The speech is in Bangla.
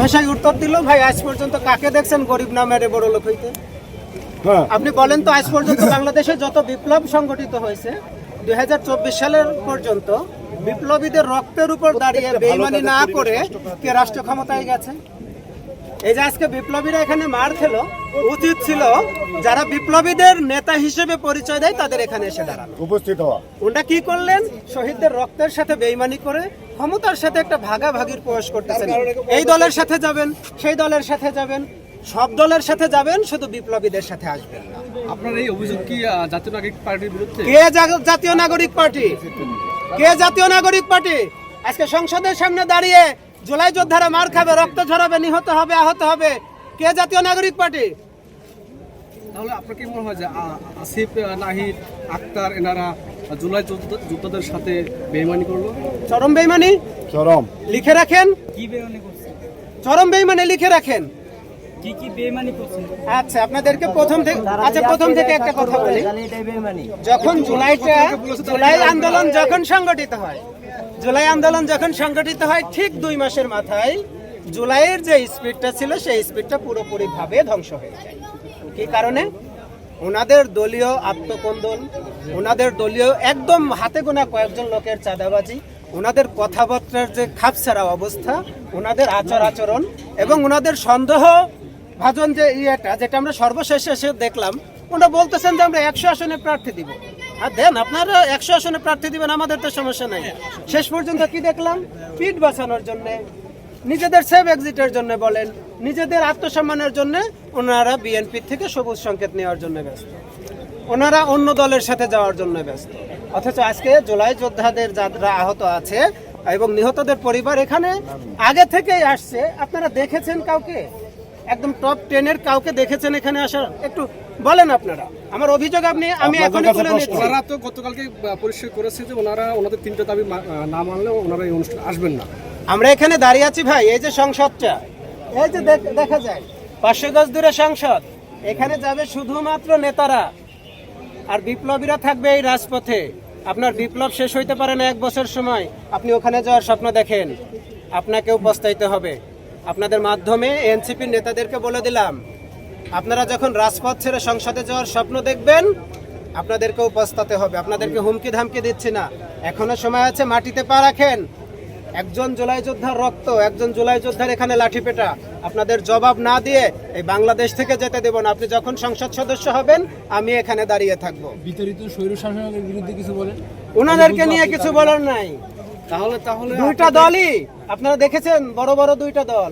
ভাষায় উত্তর দিল, ভাই আজ পর্যন্ত কাকে দেখছেন গরিব না মেরে বড় লোক হইতে? আপনি বলেন তো, আজ পর্যন্ত বাংলাদেশে যত বিপ্লব সংগঠিত হয়েছে 2024 সালের পর্যন্ত বিপ্লবীদের রক্তের উপর দাঁড়িয়ে বেইমানি না করে কে রাষ্ট্র ক্ষমতায় গেছে? এই যে আজকে বিপ্লবীরা এখানে মার খেলো, উচিত ছিল যারা বিপ্লবীদের নেতা হিসেবে পরিচয় দেয় তাদের এখানে এসে দাঁড়ানো, উপস্থিত হওয়া। ওটা কি করলেন? শহীদদের রক্তের সাথে বেইমানি করে ক্ষমতার সাথে একটা ভাগাভাগির প্রয়াস করতেছেন। এই দলের সাথে যাবেন, সেই দলের সাথে যাবেন, সব দলের সাথে যাবেন, শুধু বিপ্লবীদের সাথে আসবেন না। আপনার এই অভিযোগ কি জাতীয় নাগরিক পার্টির বিরুদ্ধে? কে জাতীয় নাগরিক পার্টি? কে জাতীয় নাগরিক পার্টি? আজকে সংসদের সামনে দাঁড়িয়ে জুলাই যোদ্ধারা মার খাবে, রক্ত ঝরাবে, নিহত হবে, আহত হবে, কে জাতীয় নাগরিক পার্টি? তাহলে আপনার কি মনে হয় যে আসিফ, নাহিদ, আক্তার এনারা জুলাই যোদ্ধাদের সাথে বেইমানি করলো? চরম বেইমানি, চরম লিখে রাখেন। কি বেইমানি করছে? চরম বেইমানি লিখে রাখেন। কি কি বেইমানি করছে? আচ্ছা, আপনাদেরকে প্রথম থেকে একটা কথা বলি। যখন জুলাই আন্দোলন যখন সংগঠিত হয়, ঠিক 2 মাসের মাথায় জুলাইয়ের যে স্পিডটা ছিল সেই স্পিডটা পুরোপুরি ভাবে ধ্বংস হয়ে যায়। কি কারণে? ওনাদের দলীয় আত্মকন্দল, ওনাদের দলীয় একদম হাতে গোনা কয়েকজন লোকের চাঁদাবাজি, ওনাদের কথাবার্তার যে খাপছাড়া অবস্থা, ওনাদের আচরণ এবং ওনাদের সন্দেহ ভাজন যে যেটা আমরা সর্বশেষে এসে দেখলাম, ওনারা বলতেছেন যে আমরা 100 আসনে প্রার্থী দিব। আর দেন, আপনারা 100 আসনে প্রার্থী দিবেন, আমাদের তো সমস্যা নাই। শেষ পর্যন্ত কি দেখলাম? পিঠ বাঁচানোর জন্য, নিজেদের সেভ এক্সিটের জন্য বলেন, নিজেদের আত্মসম্মানের জন্য ওনারা বিএনপি থেকে সবুজ সংকেত নেওয়ার জন্য ব্যস্ত, ওনারা অন্য দলের সাথে যাওয়ার জন্য ব্যস্ত। অথচ আজকে জুলাই যোদ্ধাদের যারা আহত আছে এবং নিহতদের পরিবার এখানে আগে থেকেই আসছে। আপনারা দেখেছেন কাউকে, একদম টপ 10-এর কাউকে দেখেছেন এখানে আসার? একটু বলেন আপনারা। আমার অভিযোগ আমি এখনই তুলে নিচ্ছি। ওনারা তো গতকালকে পরিষ্কার করেছে যে ওনাদের 3টা দাবি না মানলে ওনারা এই অনুষ্ঠানে আসবেন না। আমরা এখানে দাঁড়িয়ে আছি ভাই, এই যে সংসদটা, এই যে দেখা যায় 500 গজ দূরে সংসদ, এখানে যাবে শুধুমাত্র নেতারা, আর বিপ্লবীরা থাকবে এই রাজপথে। আপনার বিপ্লব শেষ হইতে পারে না 1 বছর সময়, আপনি ওখানে যাওয়ার স্বপ্ন দেখেন, আপনাকেও পস্তাইতে হবে। আপনাদের মাধ্যমে এনসিপির নেতাদেরকে বলে দিলাম, আপনারা যখন রাজপথ ছেড়ে সংসদে যাওয়ার স্বপ্ন দেখবেন, আপনাদেরকেও পস্তাতে হবে। আপনাদেরকে হুমকি ধামকি দিচ্ছি না, এখনো সময় আছে, মাটিতে পা রাখেন। একজন জুলাই যোদ্ধার রক্ত, একজন জুলাই যোদ্ধার এখানে লাঠিপেটা, আপনাদের জবাব না দিয়ে এই বাংলাদেশ থেকে যেতে দেব না। আপনি যখন সংসদ সদস্য হবেন, আমি এখানে দাঁড়িয়ে থাকবো। বিতাড়িত স্বৈর শাসনের বিরুদ্ধে কিছু বলেন? ওনাদেরকে নিয়ে কিছু বলার নাই। তাহলে 2টা দলই আপনারা দেখেছেন, বড় বড় 2টা দল।